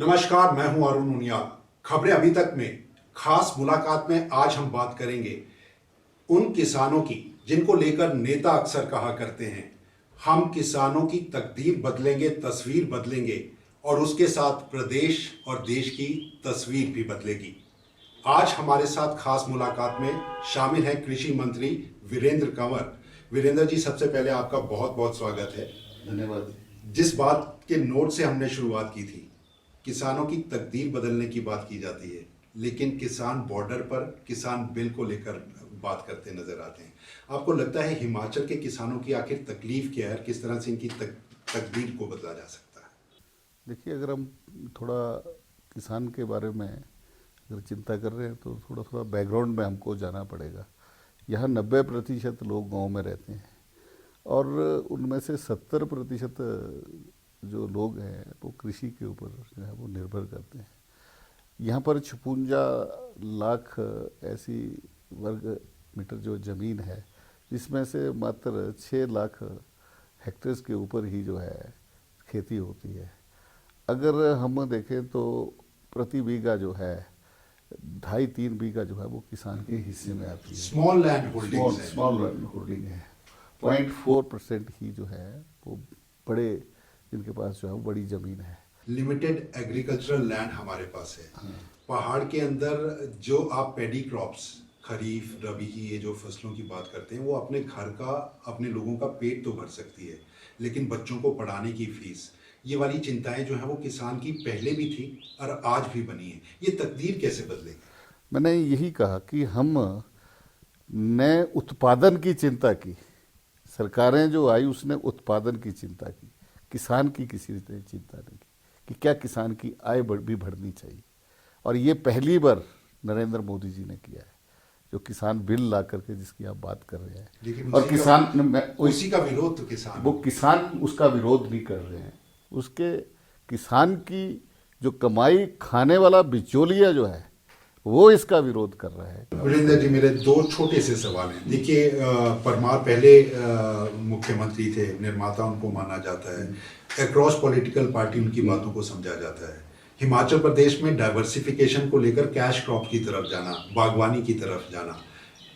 नमस्कार, मैं हूं अरुण उनियाल। खबरें अभी तक में खास मुलाकात में आज हम बात करेंगे उन किसानों की जिनको लेकर नेता अक्सर कहा करते हैं, हम किसानों की तकदीर बदलेंगे, तस्वीर बदलेंगे और उसके साथ प्रदेश और देश की तस्वीर भी बदलेगी। आज हमारे साथ खास मुलाकात में शामिल हैं कृषि मंत्री वीरेंद्र कंवर। वीरेंद्र जी, सबसे पहले आपका बहुत बहुत स्वागत है। धन्यवाद। जिस बात के नोट से हमने शुरुआत की थी, किसानों की तकदीर बदलने की बात की जाती है, लेकिन किसान बॉर्डर पर किसान बिल को लेकर बात करते नजर आते हैं। आपको लगता है हिमाचल के किसानों की आखिर तकलीफ क्या है, किस तरह से इनकी तकदीर को बदला जा सकता है? देखिए, अगर हम थोड़ा किसान के बारे में अगर चिंता कर रहे हैं तो थोड़ा थोड़ा बैकग्राउंड में हमको जाना पड़ेगा। यहाँ 90% लोग गांव में रहते हैं और उनमें से 70% जो लोग हैं वो कृषि के ऊपर जो है वो निर्भर करते हैं। यहाँ पर 56 लाख ऐसी वर्ग मीटर जो ज़मीन है, जिसमें से मात्र 6 लाख हेक्टेयर्स के ऊपर ही जो है खेती होती है। अगर हम देखें तो प्रति बीघा जो है 2.5-3 बीघा जो है वो किसान के हिस्से में आती है। Small land holding small land holding है। 0.4% ही जो है वो बड़े, जिनके पास जो है वो बड़ी ज़मीन है। लिमिटेड एग्रीकल्चरल लैंड हमारे पास है। पहाड़ के अंदर जो आप पेडी क्रॉप्स, खरीफ रबी की ये जो फसलों की बात करते हैं, वो अपने घर का, अपने लोगों का पेट तो भर सकती है, लेकिन बच्चों को पढ़ाने की फीस, ये वाली चिंताएं जो है वो किसान की पहले भी थी और आज भी बनी है। ये तकदीर कैसे बदलेगी? मैंने यही कहा कि हम ने उत्पादन की चिंता की, सरकारें जो आई उसने उत्पादन की चिंता की, किसान की किसी ने चिंता नहीं की कि क्या किसान की आय भी बढ़नी चाहिए। और ये पहली बार नरेंद्र मोदी जी ने किया है, जो किसान बिल ला करके जिसकी आप बात कर रहे हैं। लेकिन और किसान उसी का विरोध तो किसान उसका विरोध नहीं कर रहे हैं। उसके किसान की जो कमाई खाने वाला बिचौलिया जो है वो इसका विरोध कर रहा है। वीरेंद्र जी, मेरे दो छोटे से सवाल हैं। देखिए, परमार पहले मुख्यमंत्री थे, निर्माता उनको माना जाता है, अक्रॉस पॉलिटिकल पार्टी उनकी बातों को समझा जाता है। हिमाचल प्रदेश में डाइवर्सिफिकेशन को लेकर कैश क्रॉप की तरफ जाना, बागवानी की तरफ जाना,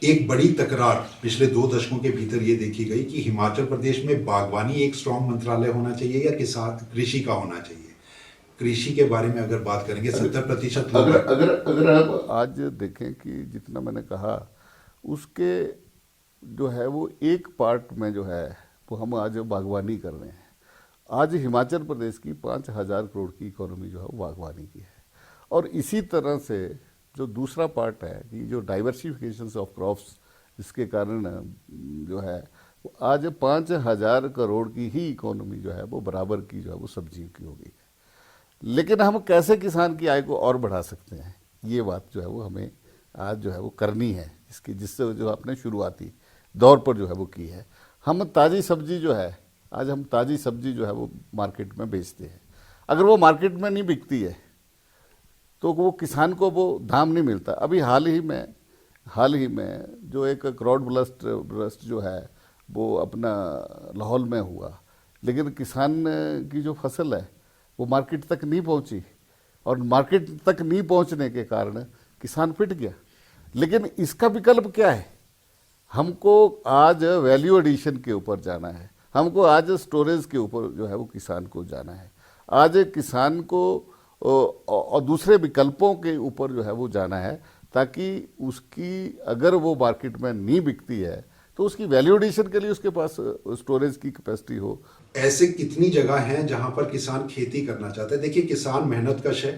एक बड़ी तकरार पिछले 2 दशकों के भीतर ये देखी गई कि हिमाचल प्रदेश में बागवानी एक स्ट्रॉन्ग मंत्रालय होना चाहिए या किसान कृषि का होना चाहिए। कृषि के बारे में अगर बात करेंगे, 70% लोग, अगर आप आज देखें कि जितना मैंने कहा उसके जो है वो एक पार्ट में जो है वो हम आज बागवानी कर रहे हैं। आज हिमाचल प्रदेश की 5,000 करोड़ की इकोनॉमी जो है वो बागवानी की है। और इसी तरह से जो दूसरा पार्ट है कि जो डाइवर्सिफिकेशन ऑफ क्रॉप्स, जिसके कारण जो है आज 5,000 करोड़ की ही इकोनॉमी जो है वो बराबर की जो है वो सब्जियों की हो गई है। लेकिन हम कैसे किसान की आय को और बढ़ा सकते हैं, ये बात जो है वो हमें आज जो है वो करनी है, जिससे जो आपने शुरुआती दौर पर जो है वो की है। हम ताज़ी सब्जी जो है, आज हम ताज़ी सब्जी जो है वो मार्केट में बेचते हैं। अगर वो मार्केट में नहीं बिकती है तो वो किसान को वो दाम नहीं मिलता। अभी हाल ही में जो एक क्राउड ब्रस्ट जो है वो अपना लाहौल में हुआ, लेकिन किसान की जो फसल है वो मार्केट तक नहीं पहुंची और मार्केट तक नहीं पहुंचने के कारण किसान पिट गया। लेकिन इसका विकल्प क्या है? हमको आज वैल्यू एडिशन के ऊपर जाना है, हमको आज स्टोरेज के ऊपर जो है वो किसान को जाना है, आज किसान को और दूसरे विकल्पों के ऊपर जो है वो जाना है, ताकि उसकी अगर वो मार्केट में नहीं बिकती है तो उसकी वैल्यू एडिशन के लिए उसके पास स्टोरेज की कैपेसिटी हो। ऐसे कितनी जगह हैं जहां पर किसान खेती करना चाहते हैं? देखिए, किसान मेहनत कश है,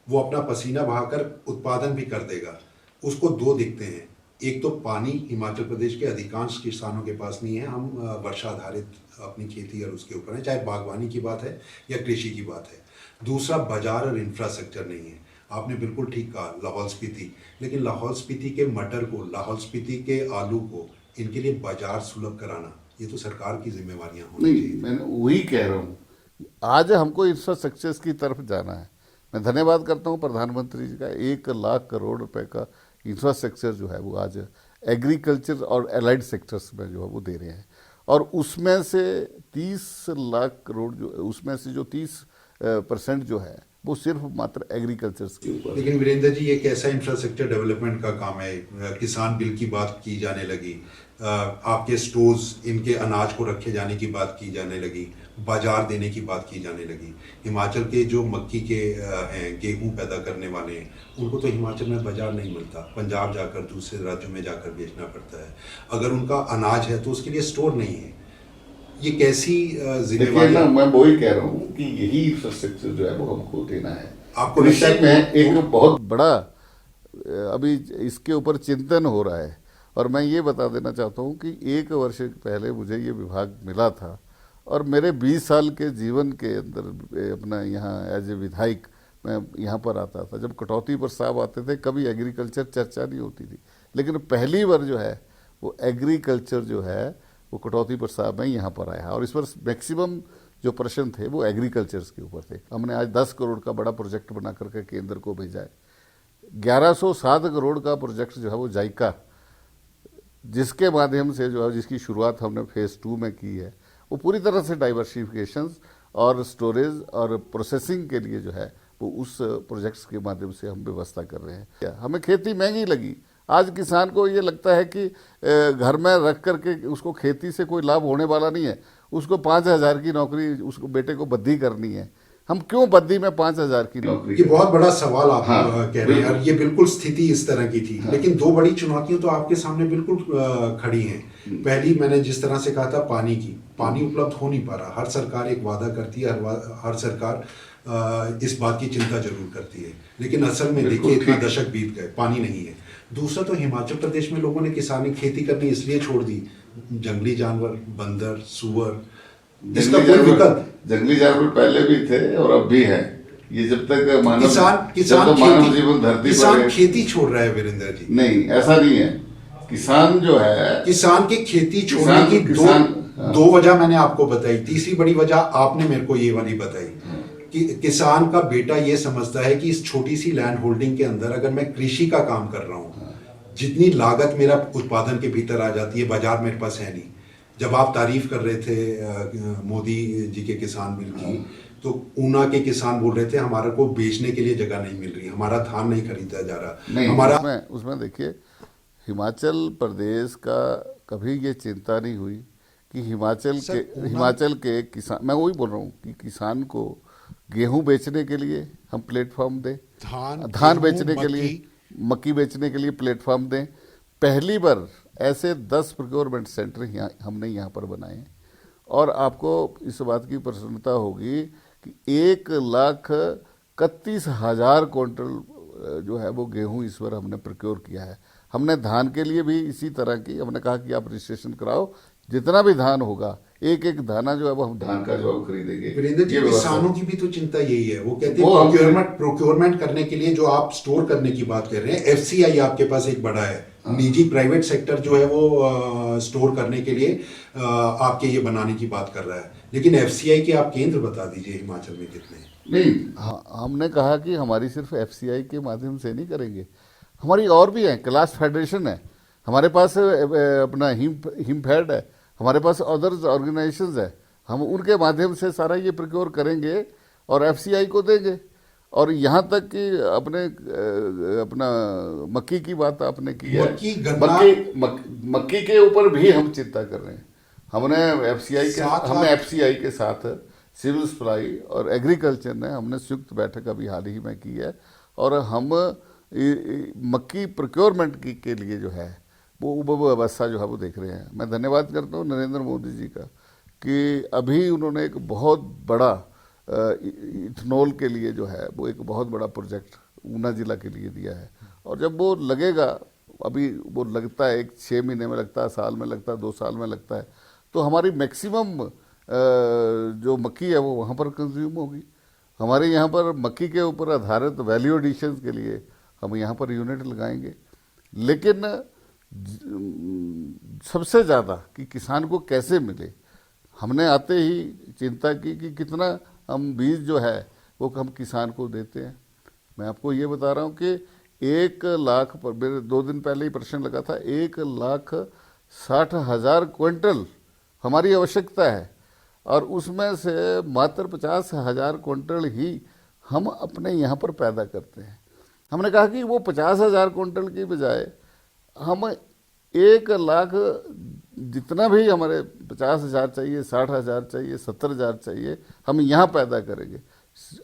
वो अपना पसीना बहाकर उत्पादन भी कर देगा। उसको 2 दिखते हैं, एक तो पानी हिमाचल प्रदेश के अधिकांश किसानों के पास नहीं है, हम वर्षा आधारित अपनी खेती और उसके ऊपर है, चाहे बागवानी की बात है या कृषि की बात है। दूसरा, बाजार और इंफ्रास्ट्रक्चर नहीं है। आपने बिल्कुल ठीक कहा, लाहौल स्पीति, लेकिन लाहौल स्पीति के मटर को, लाहौल स्पीति के आलू को, इनके लिए बाजार सुलभ कराना, ये तो सरकार की जिम्मेवारियां होनी चाहिए। मैं वही कह रहा हूँ, आज हमको इंफ्रास्ट्रक्चर की तरफ जाना है। मैं धन्यवाद करता हूँ प्रधानमंत्री जी का, 1 लाख करोड़ रुपए का इंफ्रास्ट्रक्चर जो है वो आज एग्रीकल्चर और एलाइड सेक्टर्स में जो है वो दे रहे हैं। और उसमें से 30 लाख करोड़ जो, उसमें से जो 30% जो है वो सिर्फ मात्र एग्रीकल्चर्स के ऊपर। लेकिन वीरेंद्र जी, ये कैसा इंफ्रास्ट्रक्चर डेवलपमेंट का काम है? किसान बिल की बात की जाने लगी, आपके स्टोर्स इनके अनाज को रखे जाने की बात की जाने लगी, बाजार देने की बात की जाने लगी। हिमाचल के जो मक्की के हैं, गेहूं पैदा करने वाले हैं, उनको तो हिमाचल में बाजार नहीं मिलता, पंजाब जाकर दूसरे राज्यों में जाकर बेचना पड़ता है। अगर उनका अनाज है तो उसके लिए स्टोर नहीं है। ये कैसी देखिए जिम्मेवारी? ना, मैं वही कह रहा हूँ कि यही इंफ्रास्ट्रक्चर जो है वो हमको देना है। आपको कृषि लगता में है एक बहुत बड़ा अभी इसके ऊपर चिंतन हो रहा है। और मैं ये बता देना चाहता हूँ कि 1 वर्ष पहले मुझे ये विभाग मिला था और मेरे 20 साल के जीवन के अंदर अपना यहाँ एज ए विधायक मैं यहाँ पर आता था। जब कटौती प्रस्ताव आते थे कभी एग्रीकल्चर चर्चा नहीं होती थी, लेकिन पहली बार जो है वो एग्रीकल्चर जो है वो कटौती प्रस्ताव में यहाँ पर आया। और इस पर मैक्सिमम जो प्रश्न थे वो एग्रीकल्चर्स के ऊपर थे। हमने आज 10 करोड़ का बड़ा प्रोजेक्ट बना करके केंद्र को भेजा है। 1107 करोड़ का प्रोजेक्ट जो है वो जायका, जिसके माध्यम से जो है जिसकी शुरुआत हमने फेज़ 2 में की है, वो पूरी तरह से डाइवर्सिफिकेशंस और स्टोरेज और प्रोसेसिंग के लिए जो है वो उस प्रोजेक्ट्स के माध्यम से हम व्यवस्था कर रहे हैं। हमें खेती महंगी लगी। आज किसान को ये लगता है कि घर में रख करके उसको खेती से कोई लाभ होने वाला नहीं है। उसको 5,000 की नौकरी उसको बेटे को बद्दी करनी है। हम क्यों बद्दी में 5,000 की नौकरी? ये बहुत बड़ा सवाल आप कह रहे हैं, बिल्कुल। और ये बिल्कुल स्थिति इस तरह की थी। लेकिन 2 बड़ी चुनौतियां तो आपके सामने बिल्कुल खड़ी हैं। पहली, मैंने जिस तरह से कहा था, पानी की। पानी उपलब्ध हो नहीं पा रहा। हर सरकार एक वादा करती है, हर सरकार इस बात की चिंता जरूर करती है, लेकिन असल में देखिए इतना दशक बीत गए, पानी नहीं है। दूसरा तो हिमाचल प्रदेश में लोगों ने किसानी खेती करनी इसलिए छोड़ दी, जंगली जानवर, बंदर, सुअर, इसका कोई विकल्प। जंगली जानवर पहले भी थे और अब भी है। ये जब तक मानव जीवन धरती किसान पर खेती छोड़ रहा है वीरेंद्र जी। नहीं, ऐसा नहीं है। किसान जो है, किसान की खेती छोड़ने की दो वजह मैंने आपको बताई। तीसरी बड़ी वजह आपने मेरे को ये वाली बताई कि किसान का बेटा ये समझता है कि इस छोटी सी लैंड होल्डिंग के अंदर अगर मैं कृषि का काम कर रहा हूँ, जितनी लागत मेरा उत्पादन के भीतर आ जाती है, बाजार मेरे पास है नहीं। जब आप तारीफ कर रहे थे मोदी जी के किसान बिल की, तो ऊना के किसान बोल रहे थे हमारे को बेचने के लिए जगह नहीं मिल रही, हमारा धान नहीं खरीदा जा रहा। नहीं, हमारा उसमें देखिए, हिमाचल प्रदेश का कभी ये चिंता नहीं हुई कि हिमाचल के किसान, मैं वही बोल रहा हूँ कि किसान को गेहूं बेचने के लिए हम प्लेटफॉर्म दें, धान बेचने के लिए, मक्की बेचने के लिए प्लेटफॉर्म दें। पहली बार ऐसे 10 प्रोक्योरमेंट सेंटर हमने यहाँ पर बनाए हैं। और आपको इस बात की प्रसन्नता होगी कि 1,31,000 क्विंटल जो है वो गेहूं इस बार हमने प्रोक्योर किया है। हमने धान के लिए भी इसी तरह की, हमने कहा कि आप रजिस्ट्रेशन कराओ, जितना भी धान होगा एक एक दाना जो है वो हम धान का जो खरीदेंगे। वीरेंद्र जी, किसानों की भी तो चिंता यही है। वो कहते हैं प्रोक्योरमेंट करने के लिए जो आप स्टोर करने की बात कर रहे हैं, एफसीआई आपके पास एक बड़ा है, निजी प्राइवेट सेक्टर जो है वो स्टोर करने के लिए आपके ये बनाने की बात कर रहा है। लेकिन एफसीआई के आप केंद्र बता दीजिए हिमाचल में कितने? नहीं, हमने कहा कि हमारी सिर्फ एफसीआई के माध्यम से नहीं करेंगे, हमारी और भी है। क्लास फेडरेशन है हमारे पास, अपना हिमफेड है हमारे पास, अदर्स ऑर्गेनाइजेशंस है, हम उनके माध्यम से सारा ये प्रोक्योर करेंगे और एफसीआई को देंगे। और यहाँ तक कि अपना मक्की की बात आपने की है, मक्की के ऊपर भी हम चिंता कर रहे हैं। हमने एफसीआई के साथ सिविल सप्लाई और एग्रीकल्चर ने हमने संयुक्त बैठक अभी हाल ही में की है, और हम मक्की प्रोक्योरमेंट के लिए जो है वो व्यवस्था जो है वो देख रहे हैं। मैं धन्यवाद करता हूँ नरेंद्र मोदी जी का कि अभी उन्होंने एक बहुत बड़ा इथेनॉल के लिए जो है वो एक बहुत बड़ा प्रोजेक्ट ऊना जिला के लिए दिया है। और जब वो लगेगा, अभी वो लगता है 6 महीने में लगता है, साल में लगता है, 2 साल में लगता है, तो हमारी मैक्सिमम जो मक्की है वो वहाँ पर कंज्यूम होगी। हमारे यहाँ पर मक्की के ऊपर आधारित वैल्यू एडिशन के लिए हम यहाँ पर यूनिट लगाएंगे। लेकिन सबसे ज़्यादा कि किसान को कैसे मिले, हमने आते ही चिंता की कि कितना हम बीज जो है वो हम किसान को देते हैं। मैं आपको ये बता रहा हूँ कि 1 लाख पर, मेरे 2 दिन पहले ही प्रश्न लगा था, 1,60,000 क्विंटल हमारी आवश्यकता है, और उसमें से मात्र 50,000 क्विंटल ही हम अपने यहाँ पर पैदा करते हैं। हमने कहा कि वो 50,000 क्विंटल की बजाय हम 1 लाख, जितना भी हमारे 50,000 चाहिए, 60,000 चाहिए, 70,000 चाहिए, हम यहाँ पैदा करेंगे।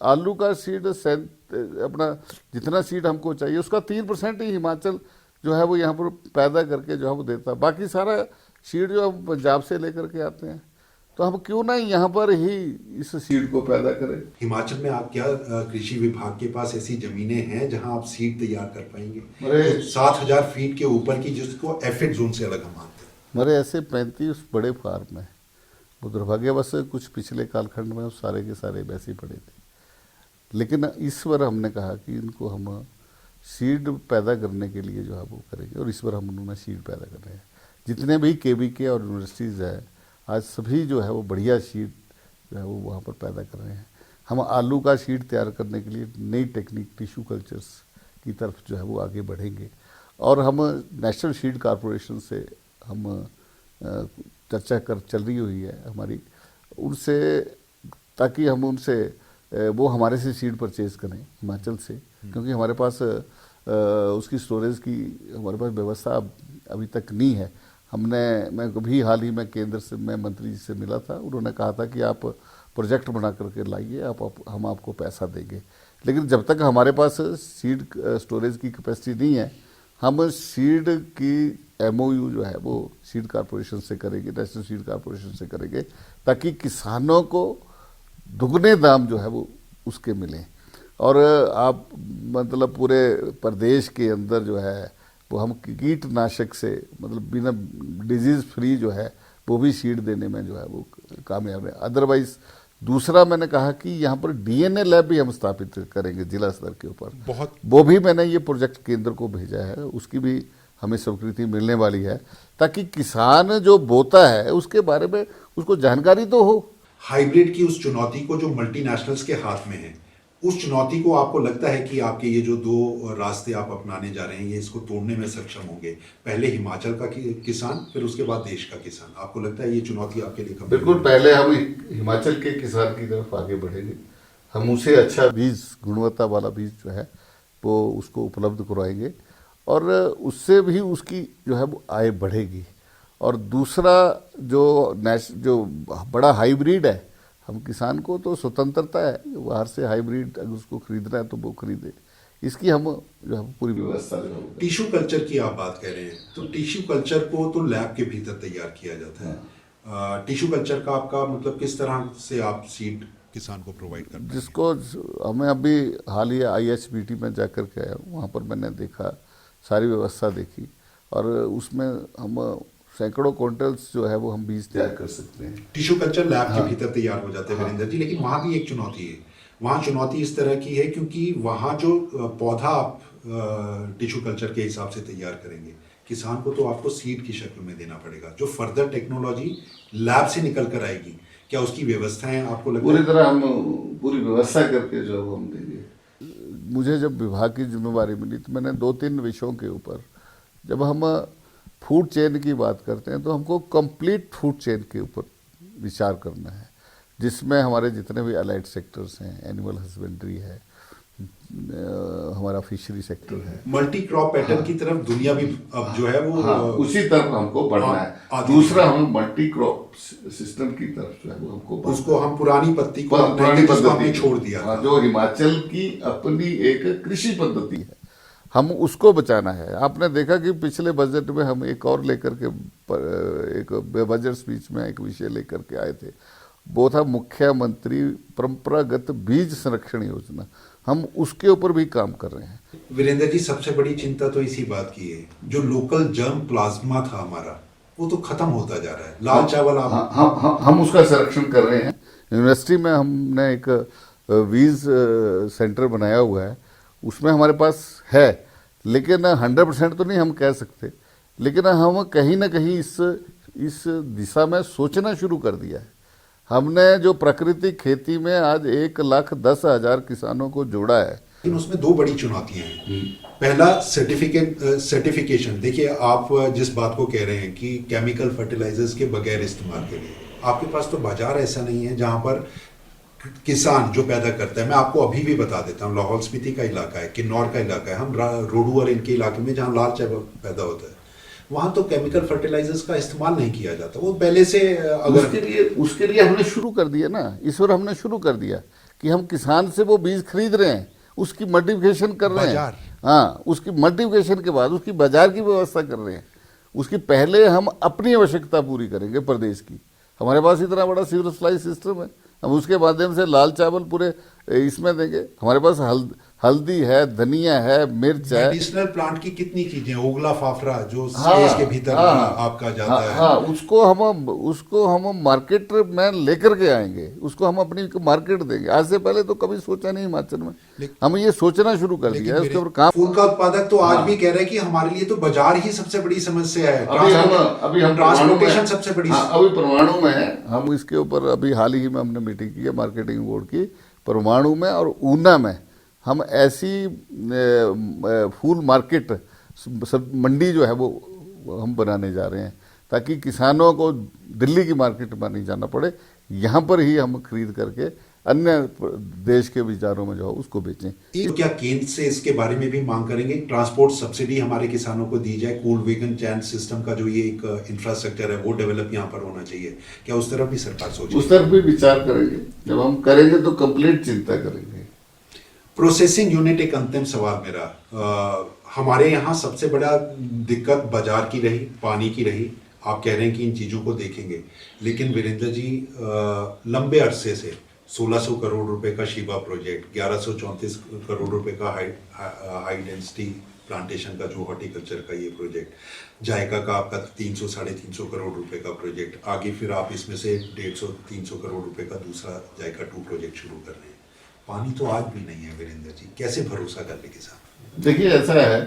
आलू का सीड अपना जितना सीड हमको चाहिए उसका 3% ही हिमाचल जो है वो यहाँ पर पैदा करके जो है वो देता है। बाकी सारा सीड जो हम पंजाब से लेकर के आते हैं। तो हम क्यों ना यहाँ पर ही इस सीड को पैदा करें। हिमाचल में आप क्या कृषि विभाग के पास ऐसी जमीनें हैं जहां आप सीड तैयार कर पाएंगे? अरे 7,000 फीट के ऊपर की, जिसको एफिड जोन से अलग हम मानते हैं। मेरे ऐसे 35 बड़े फार्म हैं। वो दुर्भाग्यवश कुछ पिछले कालखंड में सारे के सारे वैसे ही पड़े थे। लेकिन इस बार हमने कहा कि इनको हम सीड पैदा करने के लिए जो है वो करेंगे, और इस बार हम उन्होंने सीड पैदा कर रहे हैं। जितने भी केवीके और यूनिवर्सिटीज़ हैं आज सभी जो है वो बढ़िया सीड जो है वो वहाँ पर पैदा कर रहे हैं। हम आलू का सीड तैयार करने के लिए नई टेक्निक टिश्यू कल्चर्स की तरफ जो है वो आगे बढ़ेंगे। और हम नेशनल सीड कॉरपोरेशन से हम चर्चा चल रही हुई है हमारी उनसे, ताकि हम उनसे वो हमारे से सीड परचेज करें हिमाचल से, क्योंकि हमारे पास उसकी स्टोरेज की हमारे पास व्यवस्था अभी तक नहीं है। मैं अभी हाल ही में केंद्र से मैं मंत्री जी से मिला था, उन्होंने कहा था कि आप प्रोजेक्ट बना करके लाइए, हम आपको पैसा देंगे। लेकिन जब तक हमारे पास सीड स्टोरेज की कैपेसिटी नहीं है, हम सीड की MOU जो है वो सीड कॉरपोरेशन से करेंगे, नेशनल सीड कॉरपोरेशन से करेंगे, ताकि किसानों को दुगने दाम जो है वो उसके मिलें। और आप मतलब पूरे प्रदेश के अंदर जो है वो हम कीटनाशक से मतलब बिना डिजीज़ फ्री जो है वो भी सीड देने में जो है वो कामयाब है। अदरवाइज दूसरा मैंने कहा कि यहाँ पर DNA लैब भी हम स्थापित करेंगे जिला स्तर के ऊपर। वो भी मैंने ये प्रोजेक्ट केंद्र को भेजा है, उसकी भी हमें स्वीकृति मिलने वाली है, ताकि किसान जो बोता है उसके बारे में उसको जानकारी तो हो। हाइब्रिड की उस चुनौती को जो मल्टीनेशनल्स के हाथ में है, उस चुनौती को आपको लगता है कि आपके ये जो 2 रास्ते आप अपनाने जा रहे हैं ये इसको तोड़ने में सक्षम होंगे? पहले हिमाचल का किसान, फिर उसके बाद देश का किसान। आपको लगता है ये चुनौती आपके लिए कब? बिल्कुल, पहले हम हिमाचल के किसान की तरफ आगे बढ़ेंगे। हम उसे अच्छा बीज, गुणवत्ता वाला बीज जो है वो उसको उपलब्ध करवाएंगे, और उससे भी उसकी जो है वो आय बढ़ेगी। और दूसरा जो बड़ा हाइब्रिड है, हम किसान को तो स्वतंत्रता है, बाहर से हाइब्रिड अगर उसको खरीदना है तो वो खरीदे। इसकी हम जो है पूरी व्यवस्था जो है। टिश्यू कल्चर की आप बात कर रहे हैं, तो टिश्यू कल्चर को तो लैब के भीतर तैयार किया जाता है। टिश्यू कल्चर का आपका मतलब किस तरह से आप सीड किसान को प्रोवाइड करते हैं? जिसको हमें अभी हाल ही IHBT में जाकर के आया, वहाँ पर मैंने देखा, सारी व्यवस्था देखी, और उसमें हम सैकड़ों क्विंटल्स जो है वो हम बीज तैयार कर सकते हैं। टिश्यू कल्चर लैब के भीतर तैयार हो जाते हैं वीरेंद्र जी, लेकिन वहाँ भी एक चुनौती है। वहाँ चुनौती इस तरह की है क्योंकि वहाँ जो पौधा आप टिश्यू कल्चर के हिसाब से तैयार करेंगे, किसान को तो आपको सीड की शक्ल में देना पड़ेगा। जो फर्दर टेक्नोलॉजी लैब से निकल कर आएगी, क्या उसकी व्यवस्थाएं आपको लगता है? पूरी तरह हम पूरी व्यवस्था करके जो हम देंगे। मुझे जब विभाग की जिम्मेवारी मिली तो मैंने 2-3 विषयों के ऊपर, जब हम फूड चेन की बात करते हैं तो हमको कंप्लीट फूड चेन के ऊपर विचार करना है, जिसमें हमारे जितने भी अलाइड सेक्टर्स हैं, एनिमल हस्बेंड्री है, हमारा फिशरी सेक्टर है, मल्टी क्रॉप पैटर्न की तरफ दुनिया भी अब जो है वो उसी तरफ हमको बढ़ना है। दूसरा, हम मल्टी क्रॉप सिस्टम की तरफ जो है वो हमको, उसको हम पुरानी पत्ती को हमने छोड़ दिया, जो हिमाचल की अपनी एक कृषि पद्धति है, हम उसको बचाना है। आपने देखा कि पिछले बजट में हम एक और लेकर के एक बजट स्पीच में एक विषय लेकर के आए थे, वो था मुख्यमंत्री परंपरागत बीज संरक्षण योजना। हम उसके ऊपर भी काम कर रहे हैं। वीरेंद्र जी, सबसे बड़ी चिंता तो इसी बात की है, जो लोकल जर्म प्लाज्मा था हमारा, वो तो खत्म होता जा रहा है। लाल चावल हम उसका संरक्षण कर रहे हैं। यूनिवर्सिटी में हमने एक बीज सेंटर बनाया हुआ है, उसमें हमारे पास है, लेकिन 100% तो नहीं हम कह सकते, लेकिन हम कहीं ना कहीं इस दिशा में सोचना शुरू कर दिया है। हमने जो प्राकृतिक खेती में आज 1,10,000 किसानों को जोड़ा है। लेकिन उसमें 2 बड़ी चुनौतियां हैं। पहला सर्टिफिकेशन। देखिए, आप जिस बात को कह रहे हैं कि केमिकल फर्टिलाइजर्स के बगैर इस्तेमाल के लिए, आपके पास तो बाजार ऐसा नहीं है जहां पर किसान जो पैदा करता है, मैं आपको अभी भी बता देता हूँ, लाहौल स्पीति का इलाका है, किन्नौर का इलाका है, हम रोडू और इनके इलाके में जहाँ लाल चाय पैदा होता है, वहाँ तो केमिकल फर्टिलाइजर्स का इस्तेमाल नहीं किया जाता। वो पहले से अगर उसके लिए हमने शुरू कर दिया ना, ईश्वर, हमने शुरू कर दिया कि हम किसान से वो बीज खरीद रहे हैं, उसकी मल्टीप्लिकेशन कर रहे हैं। बाजार। हाँ, उसकी मल्टीप्लिकेशन के बाद उसकी बाजार की व्यवस्था कर रहे हैं। उसकी पहले हम अपनी आवश्यकता पूरी करेंगे प्रदेश की। हमारे पास इतना बड़ा सिविल सप्लाई सिस्टम है, हम उसके माध्यम से लाल चावल पूरे इसमें देंगे। हमारे पास हल्दी है, धनिया है, मिर्च है। मेडिसिनल प्लांट की कितनी चीजें, ओगला फाफरा जो हाँ, स्पेस के भीतर हाँ, आपका जाता हाँ, है। हाँ, उसको हम मार्केट में लेकर के आएंगे, उसको हम अपनी मार्केट देंगे। आज से पहले तो कभी सोचा नहीं हिमाचल में, हम ये सोचना शुरू कर दिया है, उसके ऊपर काम। फूल का उत्पादक तो आज भी कह रहे हैं कि हमारे लिए तो बाजार ही सबसे बड़ी समस्या है। अभी हम ट्रांसपोर्टेशन सबसे बड़ी। अभी परमाणु में है, हम इसके ऊपर अभी हाल ही में हमने मीटिंग की है मार्केटिंग बोर्ड की। परमाणु में और ऊना में हम ऐसी फूल मार्केट सब मंडी जो है वो हम बनाने जा रहे हैं, ताकि किसानों को दिल्ली की मार्केट में नहीं जाना पड़े, यहाँ पर ही हम खरीद करके अन्य देश के विचारों में जो है उसको बेचें। तो क्या केंद्र से इसके बारे में भी मांग करेंगे, ट्रांसपोर्ट सब्सिडी हमारे किसानों को दी जाए? कूल वेगन चैन सिस्टम का जो ये एक इंफ्रास्ट्रक्चर है वो डेवलप यहाँ पर होना चाहिए। क्या उस तरफ भी सरकार सोचे? उस तरफ भी विचार करेंगे। जब हम करेंगे तो कंप्लीट चिंता करेंगे। प्रोसेसिंग यूनिट, एक अंतिम सवाल मेरा। हमारे यहाँ सबसे बड़ा दिक्कत बाजार की रही, पानी की रही। आप कह रहे हैं कि इन चीज़ों को देखेंगे, लेकिन वीरेंद्र जी लंबे अरसे से 1600 करोड़ रुपए का शिवा प्रोजेक्ट, 1134 करोड़ रुपए का हाई डेंसिटी प्लांटेशन का जो हॉर्टिकल्चर का ये प्रोजेक्ट, जायका का आपका 300 साढ़े 300 करोड़ रुपए का प्रोजेक्ट, आगे फिर आप इसमें से 150-300 करोड़ रुपए का दूसरा जायका 2 प्रोजेक्ट शुरू कर रहे हैं। पानी तो आज भी नहीं है वीरेंद्र जी, कैसे भरोसा कर ले किसान? देखिए, ऐसा है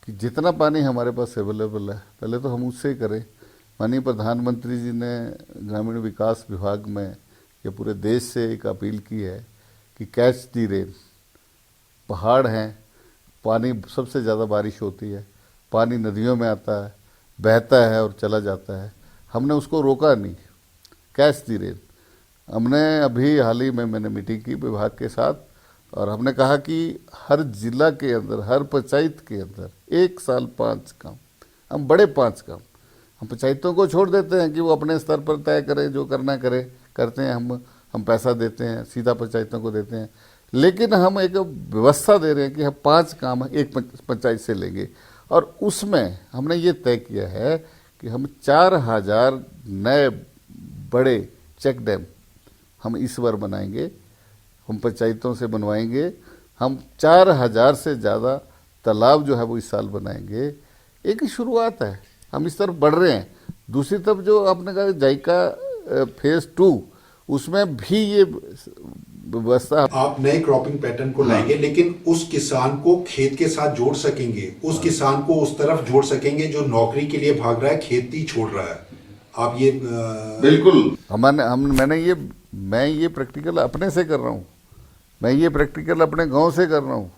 कि जितना पानी हमारे पास अवेलेबल है पहले तो हम उससे ही करें। माननीय प्रधानमंत्री जी ने ग्रामीण विकास विभाग में ये पूरे देश से एक अपील की है कि कैच दी रेन। पहाड़ हैं, पानी सबसे ज़्यादा बारिश होती है, पानी नदियों में आता है, बहता है और चला जाता है। हमने उसको रोका नहीं, कैच दी रेन। हमने अभी हाल ही में मैंने मीटिंग की विभाग के साथ, और हमने कहा कि हर जिला के अंदर, हर पंचायत के अंदर 1 साल 5 काम, हम बड़े 5 काम हम पंचायतों को छोड़ देते हैं कि वो अपने स्तर पर तय करें, जो करना करे करते हैं। हम पैसा देते हैं, सीधा पंचायतों को देते हैं, लेकिन हम एक व्यवस्था दे रहे हैं कि हम 5 काम एक पंचायत से लेंगे। और उसमें हमने ये तय किया है कि हम 4000 नए बड़े चेक डैम हम इस बार बनाएंगे, हम पंचायतों से बनवाएंगे। हम 4000 से ज़्यादा तालाब जो है वो इस साल बनाएंगे। एक शुरुआत है, हम इस तरफ बढ़ रहे हैं। दूसरी तरफ जो आपने कहा जायका फेज 2, उसमें भी ये व्यवस्था। आप नए क्रॉपिंग पैटर्न को लाएंगे, लेकिन उस किसान को खेत के साथ जोड़ सकेंगे, उस किसान को उस तरफ जोड़ सकेंगे जो नौकरी के लिए भाग रहा है, खेती छोड़ रहा है। आप ये बिल्कुल मैं ये प्रैक्टिकल अपने से कर रहा हूँ, मैं ये प्रैक्टिकल अपने गांव से कर रहा हूँ।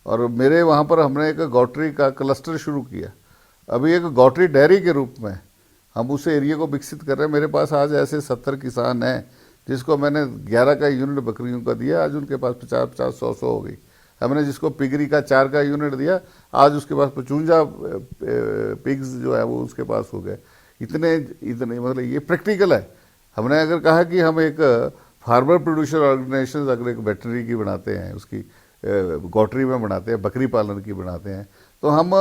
और मेरे वहाँ पर हमने एक गौटरी का क्लस्टर शुरू किया, अभी एक गौटरी डेयरी के रूप में हम उस एरिया को विकसित कर रहे हैं। मेरे पास आज ऐसे 70 किसान हैं जिसको मैंने 11 का यूनिट बकरियों का दिया, आज उनके पास 50-50, 100-100 हो गई। हमने जिसको पिगरी का 4 का यूनिट दिया, आज उसके पास 55 पिग्स जो है वो उसके पास हो गए। इतने मतलब ये प्रैक्टिकल है। हमने अगर कहा कि हम एक फार्मर प्रोड्यूसर ऑर्गेनाइजेशन अगर एक वेटनरी की बनाते हैं, उसकी गौटरी में बनाते हैं, बकरी पालन की बनाते हैं, तो हम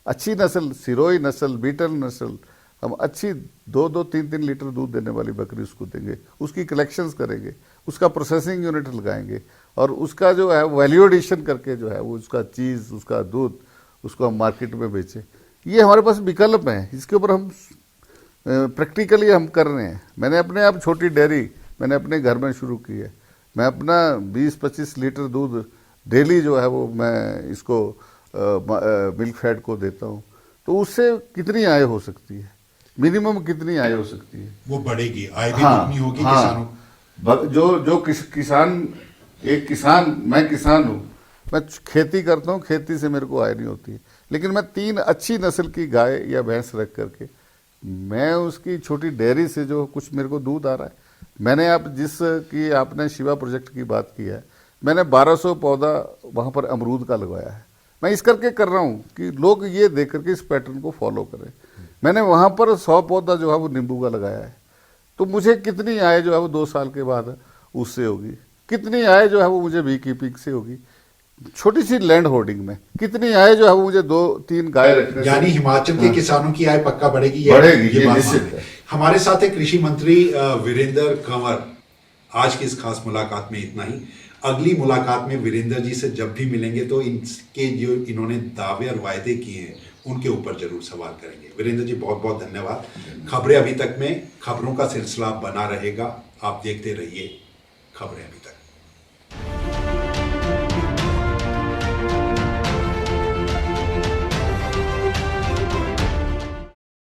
अच्छी नस्ल, सिरोही नस्ल, बीटल नस्ल, हम अच्छी 2-2, 3-3 लीटर दूध देने वाली बकरी उसको देंगे, उसकी कलेक्शंस करेंगे, उसका प्रोसेसिंग यूनिट लगाएंगे, और उसका जो है वैल्यू एडिशन करके जो है वो उसका चीज़, उसका दूध, उसको हम मार्केट में बेचें। ये हमारे पास विकल्प हैं, इसके ऊपर हम प्रैक्टिकली हम कर रहे हैं। मैंने अपने आप छोटी डेयरी मैंने अपने घर में शुरू की है। मैं अपना 20-25 लीटर दूध डेली जो है वो मैं इसको मिल्क फैट को देता हूँ। तो उससे कितनी आय हो सकती है, मिनिमम कितनी आय हो सकती है? वो बढ़ेगी, आय भी दुगनी होगी किसानों। जो किसान, एक किसान, मैं किसान हूँ, मैं खेती करता हूँ, खेती से मेरे को आय नहीं होती है, लेकिन मैं 3 अच्छी नस्ल की गाय या भैंस रख करके मैं उसकी छोटी डेयरी से जो कुछ मेरे को दूध आ रहा है, मैंने आपने शिवा प्रोजेक्ट की बात की है, मैंने 1200 पौधा वहाँ पर अमरूद का लगवाया है। मैं इस करके कर रहा हूँ कि लोग ये देख करके इस पैटर्न को फॉलो करें। मैंने वहाँ पर 100 पौधा जो है वो नींबू का लगाया है, तो मुझे कितनी आय जो है वो 2 साल के बाद उससे होगी, कितनी आय जो है वो मुझे बी कीपिंग से होगी, छोटी सी लैंड होल्डिंग में कितनी आय जो है वो मुझे 2-3 गाय रखने से। यानी हिमाचल के किसानों की आय पक्का बढ़ेगी, बढ़ेगी, ये बात निश्चित मान लें। है। हमारे साथ है कृषि मंत्री वीरेंद्र कंवर। आज की इस खास मुलाकात में इतना ही। अगली मुलाकात में वीरेंद्र जी से जब भी मिलेंगे तो इनके जो इन्होंने दावे और वायदे किए हैं उनके ऊपर जरूर सवाल करेंगे। वीरेंद्र जी बहुत बहुत धन्यवाद। खबरें अभी तक में खबरों का सिलसिला बना रहेगा, आप देखते रहिए खबरें अभी तक।